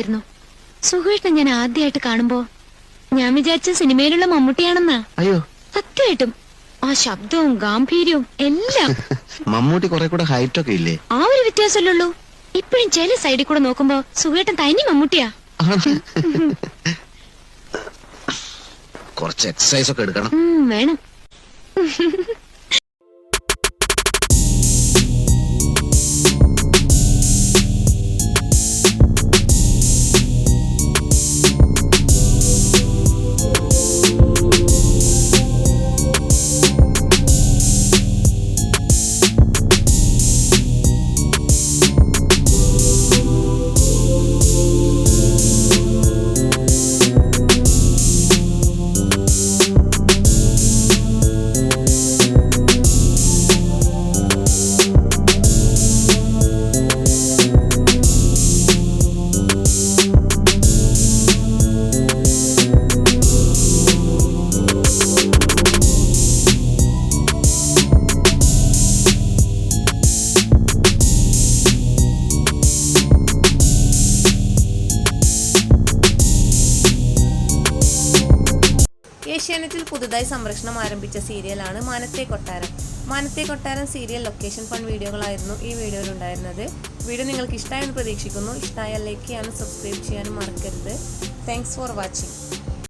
ഇഷ്ടായിരുന്നു. സുഖേട്ടൻ ഞാൻ ആദ്യമായിട്ട് കാണുമ്പോ ഞാൻ വിചാരിച്ച സിനിമയിലുള്ള മമ്മൂട്ടിയാണെന്നാ. അയ്യോ, സത്യമായിട്ടും ആ ശബ്ദവും ഗാംഭീര്യവും എല്ലാം. മമ്മൂട്ടി കുറെ കൂടെ ഹൈറ്റ് ഒക്കെ ഇല്ലേ? ആ ഒരു വ്യത്യാസമല്ലുള്ളൂ. ഇപ്പഴും ചില സൈഡിൽ കൂടെ നോക്കുമ്പോ സുഖേട്ടൻ തനി മമ്മൂട്ടിയാ. കുറച്ച് എക്സസൈസ് ഒക്കെ എടുക്കണം. വേണം. ഏഷ്യാനെറ്റിൽ പുതുതായി സംരക്ഷണം ആരംഭിച്ച സീരിയലാണ് മാനത്തെ കൊട്ടാരം. മാനത്തെ കൊട്ടാരം സീരിയൽ ലൊക്കേഷൻ ഫണ്ട് വീഡിയോകളായിരുന്നു ഈ വീഡിയോയിൽ ഉണ്ടായിരുന്നത്. വീഡിയോ നിങ്ങൾക്ക് ഇഷ്ടമായെന്ന് പ്രതീക്ഷിക്കുന്നു. ഇഷ്ടമായാൽ ലൈക്ക് ചെയ്യാനും സബ്സ്ക്രൈബ് ചെയ്യാനും മറക്കരുത്. Thanks for watching.